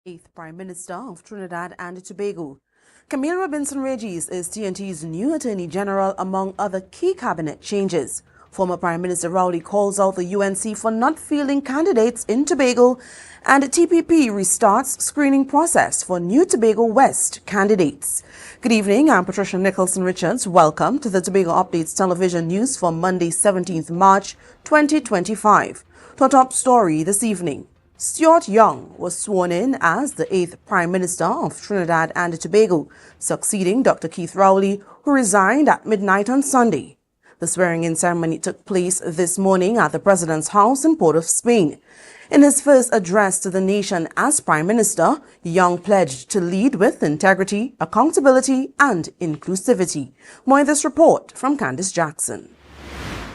8th Prime Minister of Trinidad and Tobago. Camille Robinson-Regis is TNT's new Attorney General among other key cabinet changes. Former Prime Minister Rowley calls out the UNC for not fielding candidates in Tobago, and TPP restarts screening process for new Tobago West candidates. Good evening, I'm Patricia Nicholson-Richards. Welcome to the Tobago Updates television news for Monday, 17th March 2025. To our top story this evening. Stuart Young was sworn in as the 8th Prime Minister of Trinidad and Tobago, succeeding Dr. Keith Rowley, who resigned at midnight on Sunday. The swearing-in ceremony took place this morning at the President's house in Port of Spain. In his first address to the nation as Prime Minister, Young pledged to lead with integrity, accountability and inclusivity. More in this report from Candice Jackson.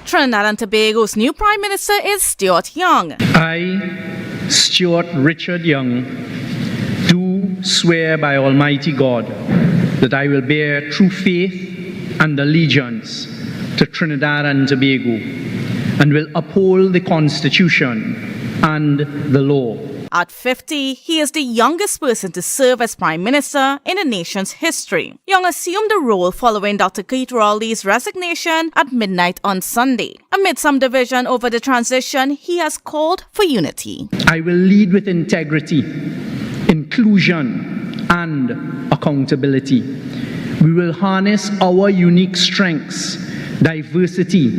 Trinidad and Tobago's new Prime Minister is Stuart Young. I, Stuart Richard Young, do swear by Almighty God that I will bear true faith and allegiance to Trinidad and Tobago and will uphold the Constitution and the law. At 50, he is the youngest person to serve as Prime Minister in the nation's history. Young assumed the role following Dr. Keith Rowley's resignation at midnight on Sunday. Amid some division over the transition, he has called for unity. I will lead with integrity, inclusion, and accountability. We will harness our unique strengths, diversity,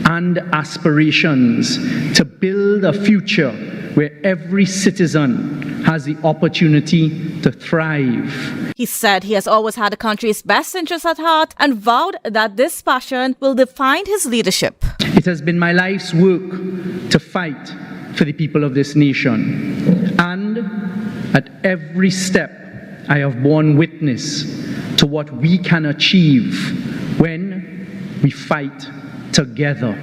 and aspirations to build a future where every citizen has the opportunity to thrive. He said he has always had the country's best interests at heart and vowed that this passion will define his leadership. It has been my life's work to fight for the people of this nation. And at every step, I have borne witness to what we can achieve when we fight together.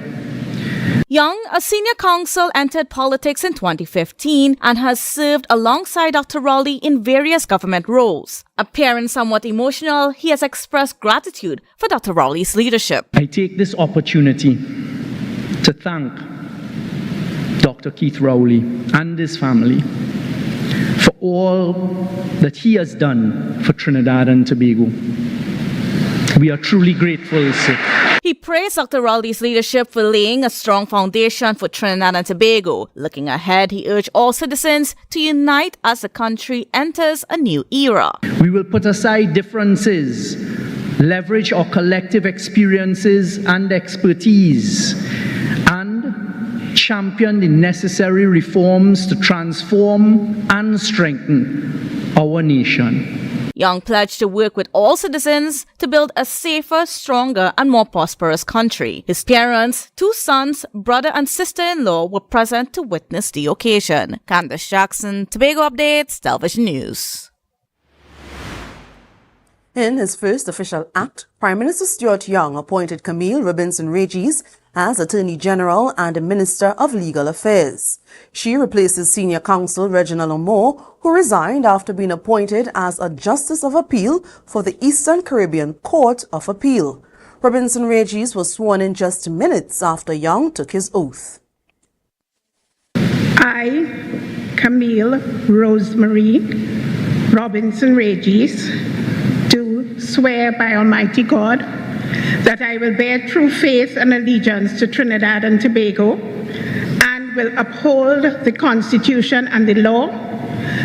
Young, a senior counsel, entered politics in 2015 and has served alongside Dr. Rowley in various government roles. Appearing somewhat emotional, he has expressed gratitude for Dr. Rowley's leadership. I take this opportunity to thank Dr. Keith Rowley and his family for all that he has done for Trinidad and Tobago. We are truly grateful, sir. He praised Dr. Rowley's leadership for laying a strong foundation for Trinidad and Tobago. Looking ahead, he urged all citizens to unite as the country enters a new era. We will put aside differences, leverage our collective experiences and expertise, and champion the necessary reforms to transform and strengthen our nation. Young pledged to work with all citizens to build a safer, stronger and more prosperous country. His parents, two sons, brother and sister-in-law were present to witness the occasion. Candice Jackson, Tobago Updates, Television News. In his first official act, Prime Minister Stuart Young appointed Camille Robinson-Regis as Attorney General and Minister of Legal Affairs. She replaces Senior Counsel Reginald O'Moore, who resigned after being appointed as a Justice of Appeal for the Eastern Caribbean Court of Appeal. Robinson-Regis was sworn in just minutes after Young took his oath. I, Camille Rosemary Robinson-Regis, do swear by Almighty God that I will bear true faith and allegiance to Trinidad and Tobago and will uphold the Constitution and the law,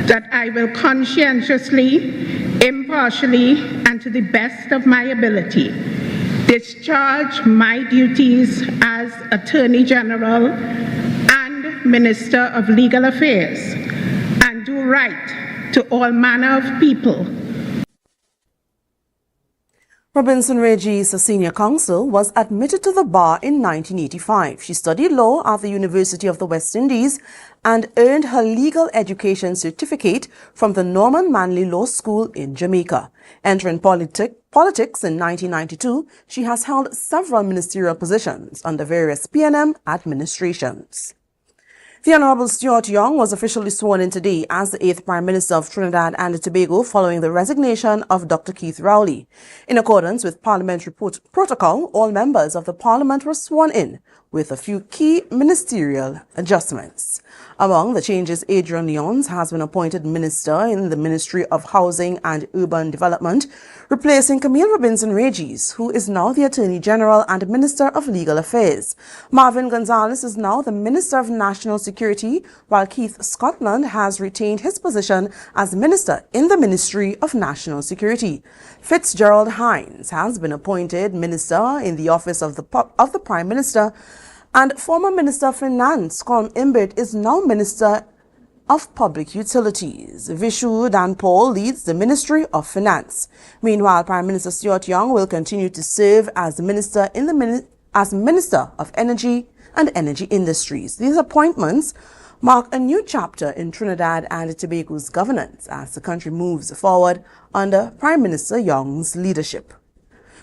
that I will conscientiously, impartially, and to the best of my ability discharge my duties as Attorney General and Minister of Legal Affairs and do right to all manner of people. Robinson-Regis, a senior counsel, was admitted to the bar in 1985. She studied law at the University of the West Indies and earned her legal education certificate from the Norman Manley Law School in Jamaica. Entering politics in 1992, she has held several ministerial positions under various PNM administrations. The Honourable Stuart Young was officially sworn in today as the 8th Prime Minister of Trinidad and Tobago following the resignation of Dr. Keith Rowley. In accordance with parliamentary protocol, all members of the Parliament were sworn in with a few key ministerial adjustments. Among the changes, Adrian Lyons has been appointed Minister in the Ministry of Housing and Urban Development, replacing Camille Robinson-Regis, who is now the Attorney General and Minister of Legal Affairs. Marvin Gonzalez is now the Minister of National Security, while Keith Scotland has retained his position as Minister in the Ministry of National Security. Fitzgerald Hines has been appointed Minister in the Office of the Prime Minister, and former Minister of Finance, Colm Imbert, is now Minister of Public Utilities. Vishu Danpal leads the Ministry of Finance. Meanwhile, Prime Minister Stuart Young will continue to serve as Minister as Minister of Energy and Energy Industries. These appointments mark a new chapter in Trinidad and Tobago's governance as the country moves forward under Prime Minister Young's leadership.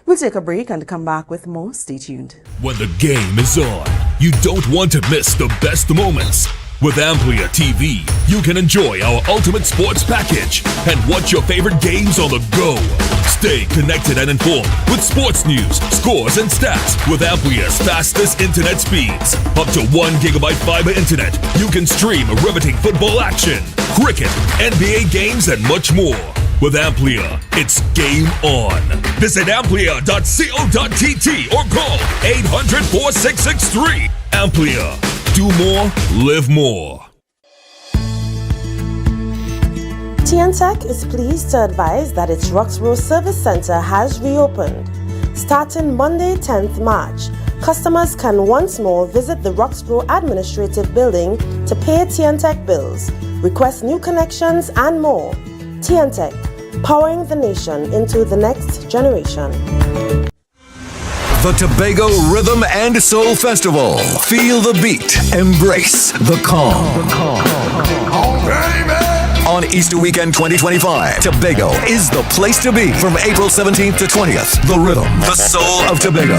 We'll take a break and come back with more. Stay tuned. When the game is on, you don't want to miss the best moments. With AMPLIA TV, you can enjoy our ultimate sports package and watch your favorite games on the go. Stay connected and informed with sports news, scores, and stats with AMPLIA's fastest internet speeds. Up to 1 gigabyte fiber internet, you can stream riveting football action, cricket, NBA games, and much more. With AMPLIA, it's game on. Visit amplia.co.tt or call 800-4663. AMPLIA. Do more, live more. TNTech is pleased to advise that its Roxborough Service Center has reopened. Starting Monday, 10th March, customers can once more visit the Roxborough Administrative Building to pay TNTech bills, request new connections, and more. TNTech, powering the nation into the next generation. The Tobago Rhythm and Soul Festival. Feel the beat. Embrace the calm. On Easter Weekend 2025, Tobago is the place to be. From April 17th to 20th, the rhythm, the soul of Tobago.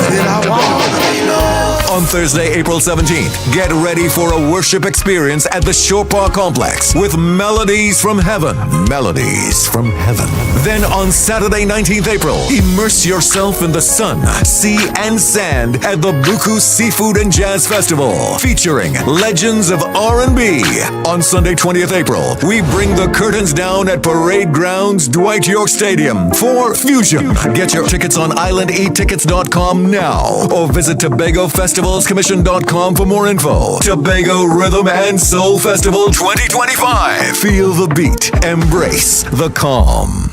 On Thursday, April 17th, get ready for a worship experience at the Shore Park Complex with Melodies from Heaven. Melodies from Heaven. Then on Saturday, 19th April, immerse yourself in the sun, sea, and sand at the Buku Seafood and Jazz Festival, featuring legends of R&B. On Sunday, 20th April, we bring the curtains down at Parade Grounds, Dwight York Stadium for Fusion. Get your tickets on islandetickets.com now or visit TobagoFestivalsCommission.com for more info. Tobago Rhythm and Soul Festival 2025. Feel the beat. Embrace the calm.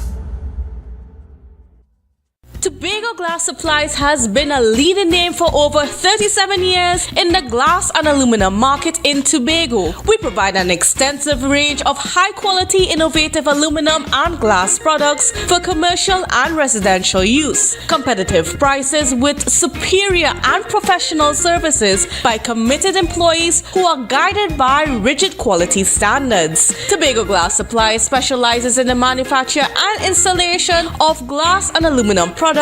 Tobago Glass Supplies has been a leading name for over 37 years in the glass and aluminum market in Tobago. We provide an extensive range of high-quality, innovative aluminum and glass products for commercial and residential use. Competitive prices with superior and professional services by committed employees who are guided by rigid quality standards. Tobago Glass Supplies specializes in the manufacture and installation of glass and aluminum products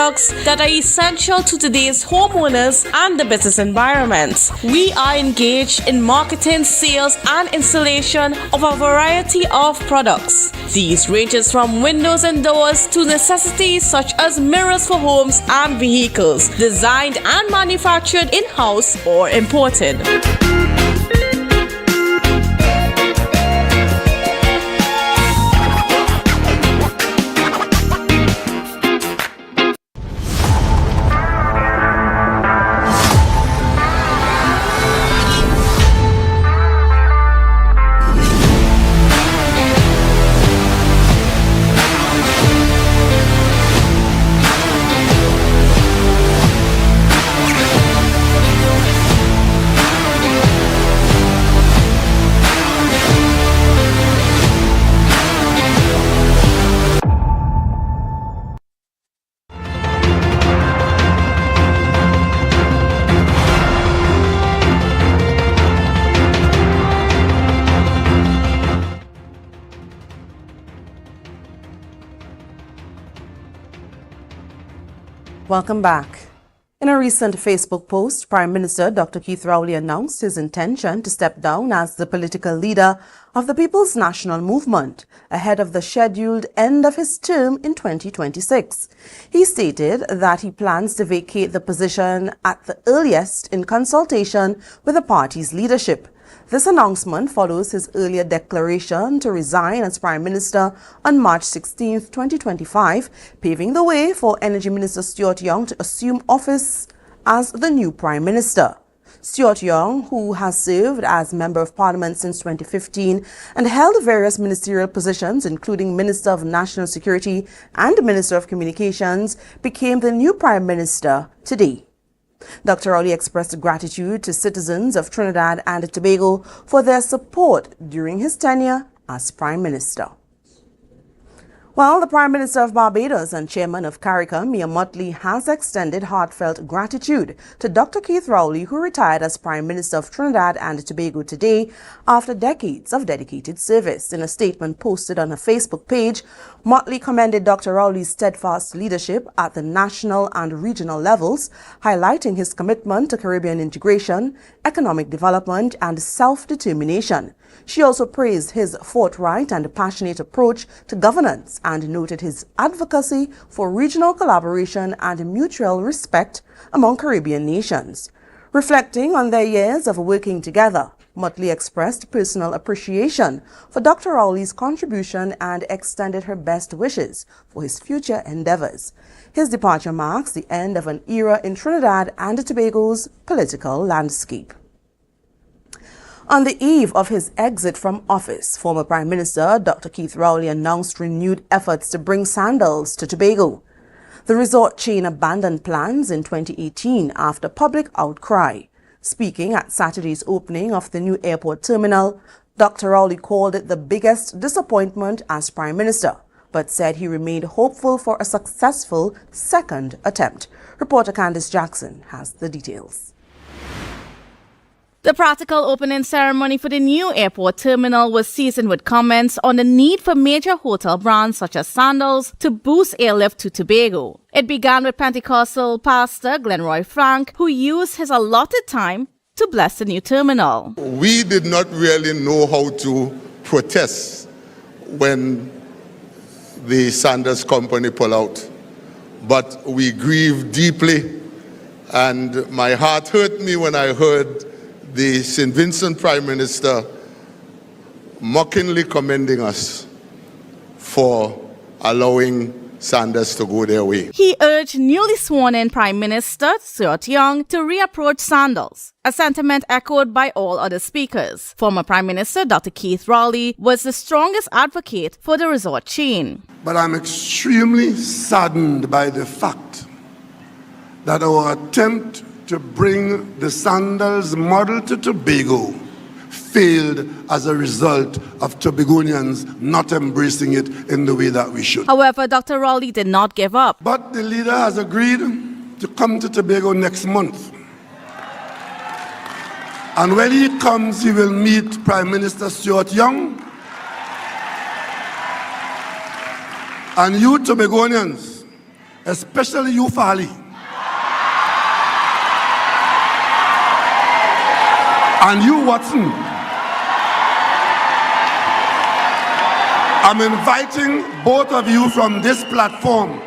that are essential to today's homeowners and the business environment. We are engaged in marketing, sales, and installation of a variety of products. These ranges from windows and doors to necessities such as mirrors for homes and vehicles, designed and manufactured in-house or imported. Welcome back. In a recent Facebook post, Prime Minister Dr. Keith Rowley announced his intention to step down as the political leader of the People's National Movement ahead of the scheduled end of his term in 2026. He stated that he plans to vacate the position at the earliest in consultation with the party's leadership. This announcement follows his earlier declaration to resign as Prime Minister on March 16, 2025, paving the way for Energy Minister Stuart Young to assume office as the new Prime Minister. Stuart Young, who has served as Member of Parliament since 2015 and held various ministerial positions, including Minister of National Security and Minister of Communications, became the new Prime Minister today. Dr. Rowley expressed gratitude to citizens of Trinidad and Tobago for their support during his tenure as Prime Minister. Well, the Prime Minister of Barbados and Chairman of CARICOM, Mia Mottley, has extended heartfelt gratitude to Dr. Keith Rowley, who retired as Prime Minister of Trinidad and Tobago today after decades of dedicated service. In a statement posted on her Facebook page, Mottley commended Dr. Rowley's steadfast leadership at the national and regional levels, highlighting his commitment to Caribbean integration, economic development, and self-determination. She also praised his forthright and passionate approach to governance and noted his advocacy for regional collaboration and mutual respect among Caribbean nations. Reflecting on their years of working together, Mottley expressed personal appreciation for Dr. Rowley's contribution and extended her best wishes for his future endeavors. His departure marks the end of an era in Trinidad and Tobago's political landscape. On the eve of his exit from office, former Prime Minister Dr. Keith Rowley announced renewed efforts to bring sandals to Tobago. The resort chain abandoned plans in 2018 after public outcry. Speaking at Saturday's opening of the new airport terminal, Dr. Rowley called it the biggest disappointment as Prime Minister, but said he remained hopeful for a successful second attempt. Reporter Candice Jackson has the details. The practical opening ceremony for the new airport terminal was seasoned with comments on the need for major hotel brands such as Sandals to boost airlift to Tobago. It began with Pentecostal pastor Glenroy Frank, who used his allotted time to bless the new terminal. We did not really know how to protest when the Sanders company pulled out, but we grieved deeply, and my heart hurt me when I heard the St. Vincent Prime Minister mockingly commending us for allowing Sanders to go their way. He urged newly sworn-in Prime Minister Stuart Young to reapproach Sandals, a sentiment echoed by all other speakers. Former Prime Minister Dr. Keith Rowley was the strongest advocate for the resort chain. But I'm extremely saddened by the fact that our attempt to bring the Sandals model to Tobago failed as a result of Tobagonians not embracing it in the way that we should. However, Dr. Rowley did not give up. But the leader has agreed to come to Tobago next month. And when he comes, he will meet Prime Minister Stuart Young. And you Tobagonians, especially you Fali, and you, Watson, I'm inviting both of you from this platform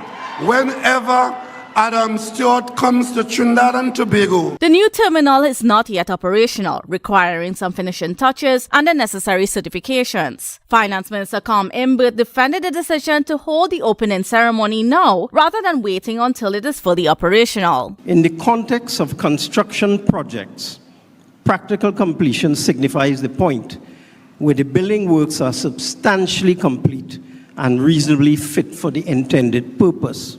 whenever Adam Stewart comes to Trinidad and Tobago. The new terminal is not yet operational, requiring some finishing touches and the necessary certifications. Finance Minister Com Imbert defended the decision to hold the opening ceremony now rather than waiting until it is fully operational. In the context of construction projects, practical completion signifies the point where the building works are substantially complete and reasonably fit for the intended purpose,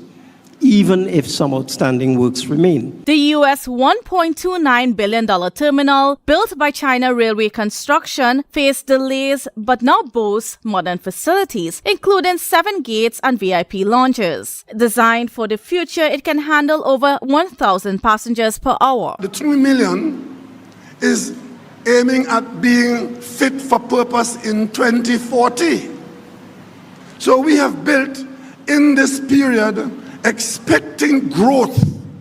even if some outstanding works remain. The US $1.29 billion terminal, built by China Railway Construction, faced delays but now boasts modern facilities, including 7 gates and VIP lounges. Designed for the future, it can handle over 1,000 passengers per hour. The 2 million is aiming at being fit for purpose in 2040. So we have built in this period expecting growth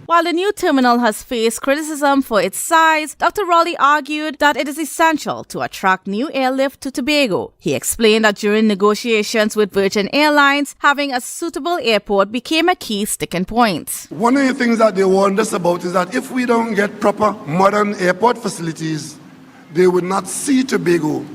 While the new terminal has faced criticism for its size, Dr. Raleigh argued that it is essential to attract new airlift to Tobago. He explained that during negotiations with Virgin Airlines, having a suitable airport became a key sticking point. One of the things that they warned us about is that if we don't get proper modern airport facilities, they would not see Tobago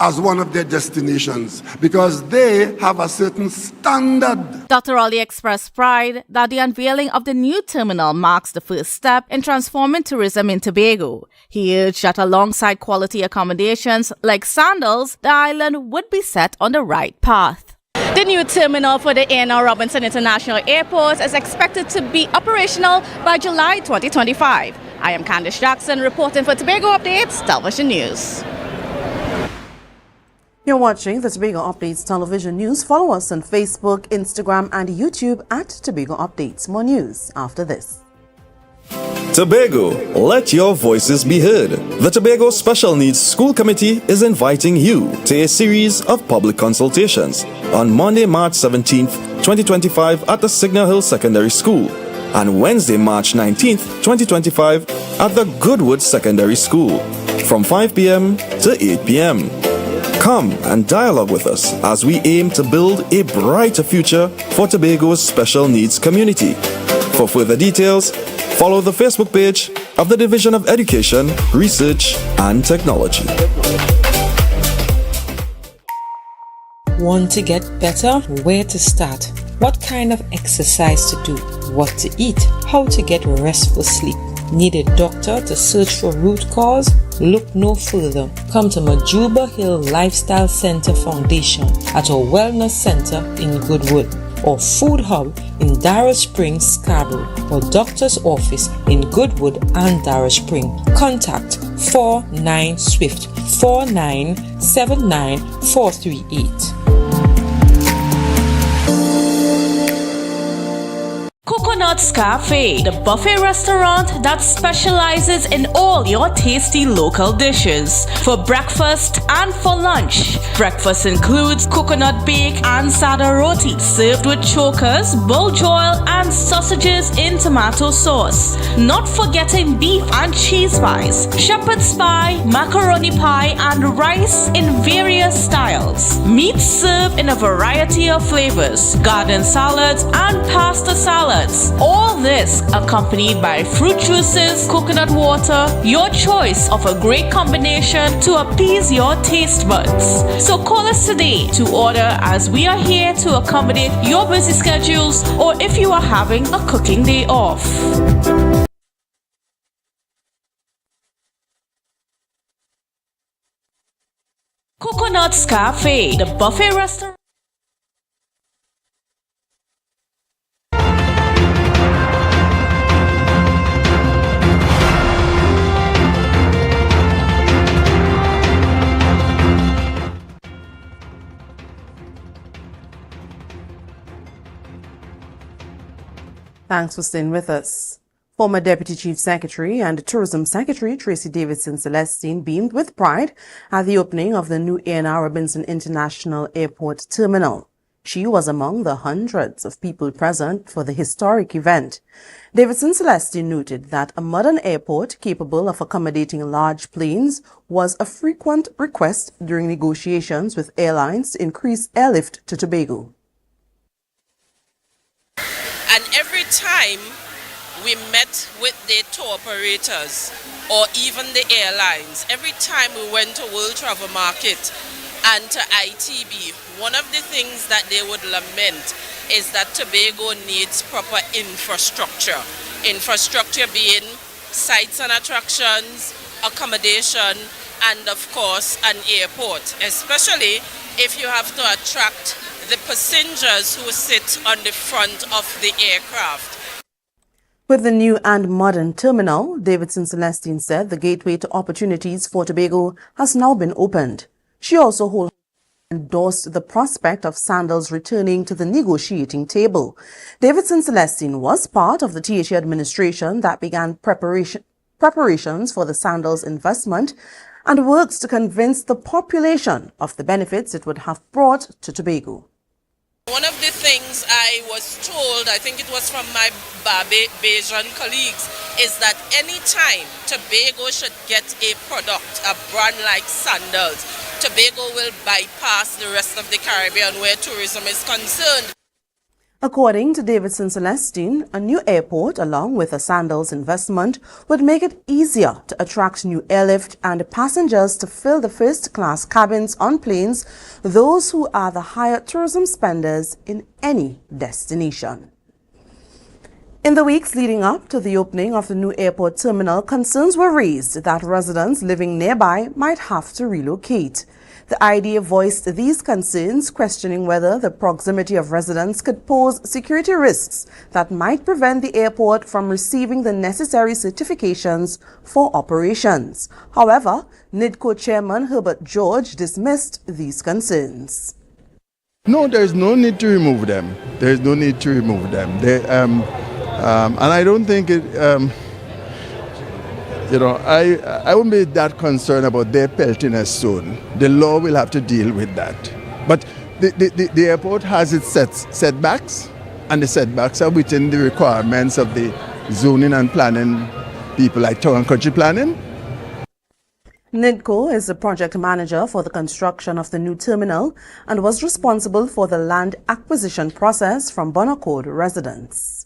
as one of their destinations because they have a certain standard. Dr. Raleigh expressed pride that the unveiling of the new terminal marks the first step in transforming tourism in Tobago. He urged that alongside quality accommodations like sandals, the island would be set on the right path. The new terminal for the A&R Robinson International Airport is expected to be operational by July 2025. I am Candice Jackson reporting for Tobago Updates Television News. You're watching the Tobago Updates Television News. Follow us on Facebook, Instagram, and YouTube at Tobago Updates. More news after this. Tobago, let your voices be heard. The Tobago Special Needs School Committee is inviting you to a series of public consultations on Monday, March 17th, 2025 at the Signal Hill Secondary School and Wednesday, March 19th, 2025 at the Goodwood Secondary School from 5 p.m. to 8 p.m. Come and dialogue with us as we aim to build a brighter future for Tobago's special needs community. For further details, follow the Facebook page of the Division of Education, Research and Technology. Want to get better? Where to start? What kind of exercise to do? What to eat? How to get restful sleep? Need a doctor to search for root cause? Look no further. Come to Majuba Hill Lifestyle Center Foundation at our Wellness Center in Goodwood, or Food Hub in Darrow Springs, Scarborough, or Doctor's Office in Goodwood and Darrow Springs. Contact 49 Swift 4979 438. Coconut's Cafe, the buffet restaurant that specializes in all your tasty local dishes. For breakfast and for lunch. Breakfast includes coconut bake and sada roti, served with chokers, bull joil, and sausages in tomato sauce. Not forgetting beef and cheese pies, shepherd's pie, macaroni pie, and rice in various styles. Meat served in a variety of flavors, garden salads, and pasta salads. All this accompanied by fruit juices, coconut water, your choice of a great combination to appease your taste buds. So call us today to order, as we are here to accommodate your busy schedules or if you are having a cooking day off. Coconut's Cafe, the buffet restaurant. Thanks for staying with us. Former Deputy Chief Secretary and Tourism Secretary Tracy Davidson Celestine beamed with pride at the opening of the new A&R Robinson International Airport Terminal. She was among the hundreds of people present for the historic event. Davidson Celestine noted that a modern airport capable of accommodating large planes was a frequent request during negotiations with airlines to increase airlift to Tobago. And every time we met with the tour operators or even the airlines, every time we went to World Travel Market and to ITB, one of the things that they would lament is that Tobago needs proper infrastructure. Infrastructure being sites and attractions, accommodation, and of course an airport, especially if you have to attract the passengers who sit on the front of the aircraft. With the new and modern terminal, Davidson Celestine said the gateway to opportunities for Tobago has now been opened. She also wholeheartedly endorsed the prospect of sandals returning to the negotiating table. Davidson Celestine was part of the THA administration that began preparations for the sandals investment and works to convince the population of the benefits it would have brought to Tobago. One of the things I was told, I think it was from my Barbadian colleagues, is that any time Tobago should get a product, a brand like sandals, Tobago will bypass the rest of the Caribbean where tourism is concerned. According to Davidson Celestine, a new airport along with a sandals investment would make it easier to attract new airlift and passengers to fill the first-class cabins on planes, those who are the higher tourism spenders in any destination. In the weeks leading up to the opening of the new airport terminal, concerns were raised that residents living nearby might have to relocate. The IDA voiced these concerns, questioning whether the proximity of residents could pose security risks that might prevent the airport from receiving the necessary certifications for operations. However, NIDCO Chairman Herbert George dismissed these concerns. No, there is no need to remove them. There is no need to remove them. And I don't think it... I wouldn't be that concerned about their pelting us soon. The law will have to deal with that. But the airport has its setbacks, and the setbacks are within the requirements of the zoning and planning people like Town and Country Planning. NIDCO is the project manager for the construction of the new terminal and was responsible for the land acquisition process from Bonaccord residents.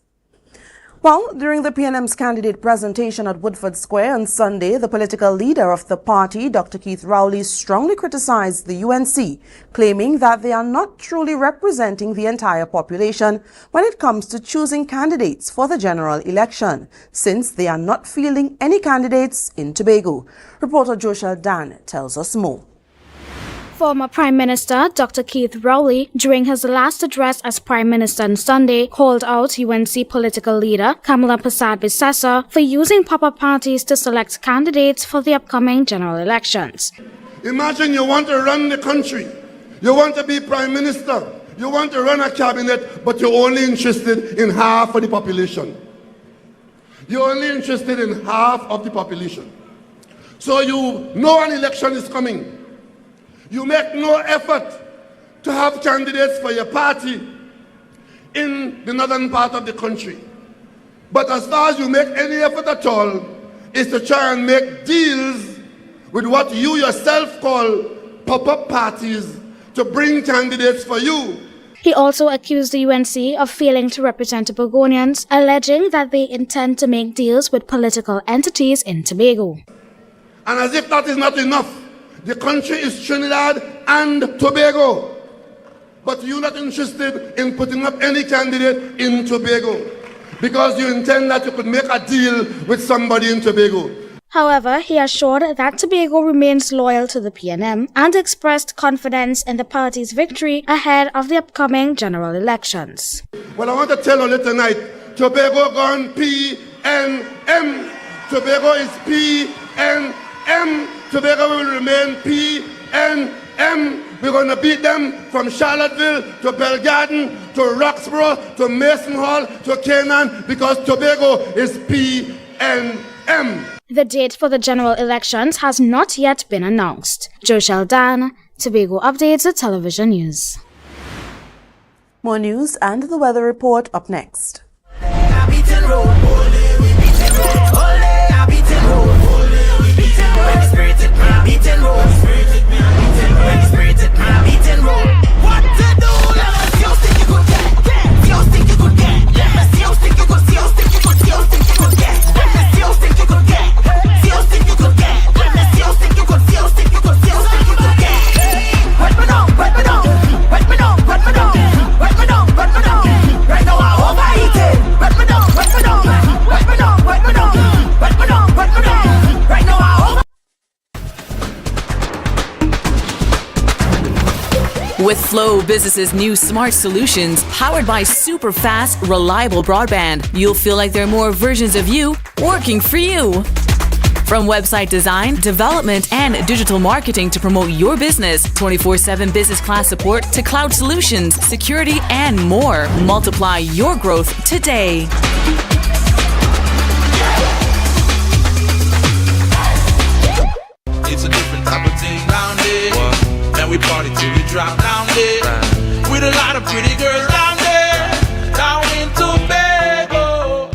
Well, during the PNM's candidate presentation at Woodford Square on Sunday, the political leader of the party, Dr. Keith Rowley, strongly criticized the UNC, claiming that they are not truly representing the entire population when it comes to choosing candidates for the general election, since they are not fielding any candidates in Tobago. Reporter Joshua Dan tells us more. Former Prime Minister Dr. Keith Rowley, during his last address as Prime Minister on Sunday, called out UNC political leader Kamala Persad-Bissessar for using pop-up parties to select candidates for the upcoming general elections. Imagine you want to run the country, you want to be Prime Minister, you want to run a cabinet, but you're only interested in half of the population. You're only interested in half of the population. So you know an election is coming. You make no effort to have candidates for your party in the northern part of the country. But as far as you make any effort at all, is to try and make deals with what you yourself call pop-up parties to bring candidates for you. He also accused the UNC of failing to represent Tobagonians, alleging that they intend to make deals with political entities in Tobago. And as if that is not enough, the country is Trinidad and Tobago. But you're not interested in putting up any candidate in Tobago because you intend that you could make a deal with somebody in Tobago. However, he assured that Tobago remains loyal to the PNM and expressed confidence in the party's victory ahead of the upcoming general elections. Well, I want to tell you tonight, Tobago gone PNM. Tobago is PNM. Tobago will remain PNM. We're going to beat them from Charlottesville to Belgarden to Roxborough to Mason Hall to Canaan because Tobago is PNM. The date for the general elections has not yet been announced. Joshua Dan, Tobago Updates at Television News. More news and the weather report up next. With Flow Business's new smart solutions powered by super fast, reliable broadband, you'll feel like there are more versions of you working for you. From website design, development, and digital marketing to promote your business, 24/7 business class support to cloud solutions, security, and more. Multiply your growth today. It's a different type of thing down there. And we party till we drop down there. with a lot of pretty girls down there, down in Tobago.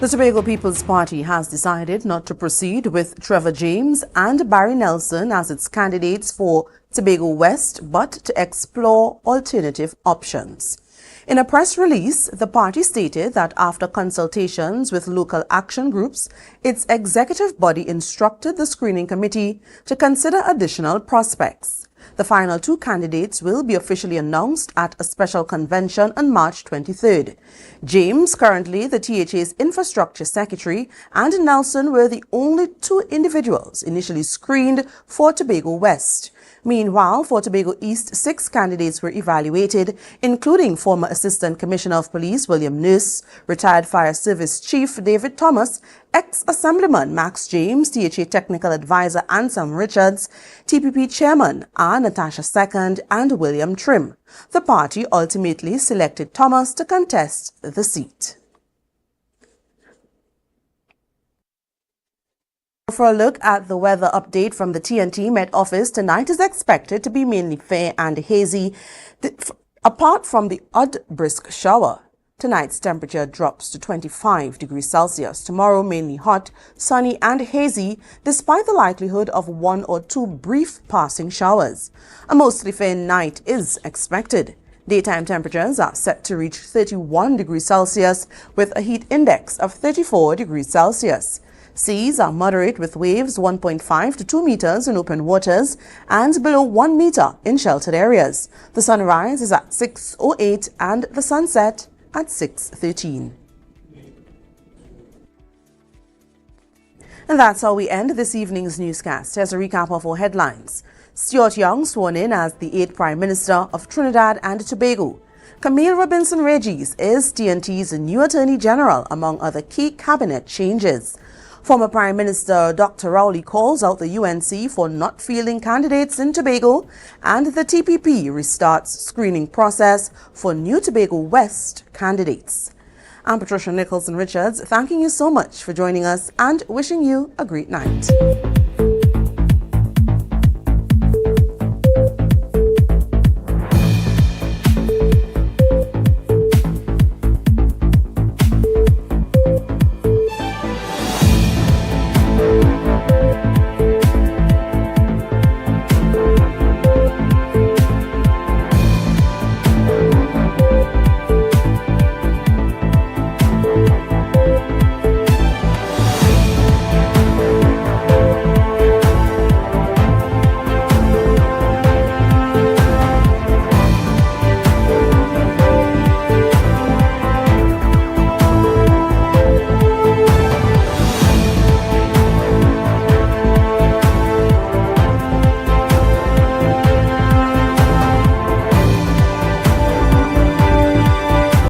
The Tobago People's Party has decided not to proceed with Trevor James and Barry Nelson as its candidates for Tobago West, but to explore alternative options. In a press release, the party stated that after consultations with local action groups, its executive body instructed the screening committee to consider additional prospects. The final two candidates will be officially announced at a special convention on March 23rd. James, currently the THA's Infrastructure Secretary, and Nelson were the only two individuals initially screened for Tobago West. Meanwhile, for Tobago East, 6 candidates were evaluated, including former Assistant Commissioner of Police William Nurse, retired Fire Service Chief David Thomas, ex-Assemblyman Max James, THA Technical Advisor Anselm Richards, TPP Chairman R. Natasha II, and William Trim. The party ultimately selected Thomas to contest the seat. For a look at the weather update from the TNT Met Office, tonight is expected to be mainly fair and hazy. Apart from the odd brisk shower, tonight's temperature drops to 25 degrees Celsius. Tomorrow, mainly hot, sunny and hazy, despite the likelihood of 1 or 2 brief passing showers. A mostly fair night is expected. Daytime temperatures are set to reach 31 degrees Celsius with a heat index of 34 degrees Celsius. Seas are moderate with waves 1.5 to 2 meters in open waters and below 1 meter in sheltered areas. The sunrise is at 6:08 and the sunset at 6:13. And that's how we end this evening's newscast. Here's a recap of our headlines. Stuart Young sworn in as the 8th Prime Minister of Trinidad and Tobago. Camille Robinson Regis is TNT's new Attorney General, among other key cabinet changes. Former Prime Minister Dr. Rowley calls out the UNC for not fielding candidates in Tobago, and the TPP restarts screening process for new Tobago West candidates. I'm Patricia Nicholson Richards, thanking you so much for joining us and wishing you a great night.